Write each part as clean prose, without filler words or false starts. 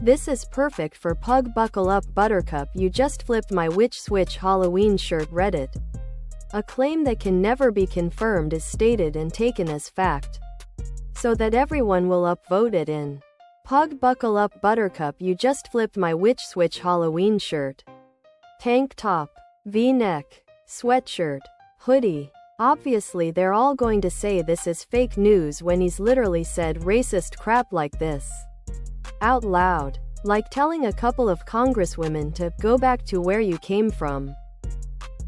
This is perfect for pug. Buckle up Buttercup, you just flipped my witch switch Halloween shirt. Reddit. A claim that can never be confirmed is stated and taken as fact, so that everyone will upvote it in. Pug. Buckle up Buttercup, you just flipped my witch switch Halloween shirt. Tank top, V-neck, sweatshirt, hoodie. Obviously they're all going to say this is fake news when he's literally said racist crap like this out loud, like telling a couple of congresswomen to go back to where you came from.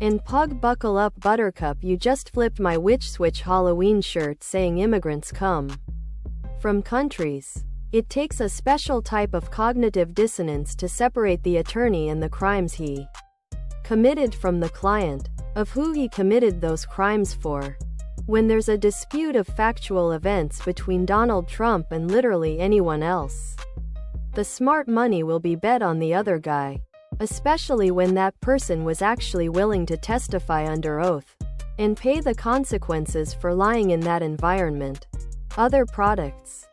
In Pug. Buckle up Buttercup, you just flipped my witch switch Halloween shirt, saying immigrants come from countries. It takes a special type of cognitive dissonance to separate the attorney and the crimes he committed from the client, of who he committed those crimes for. When there's a dispute of factual events between Donald Trump and literally anyone else, the smart money will be bet on the other guy, especially when that person was actually willing to testify under oath and pay the consequences for lying in that environment. Other products.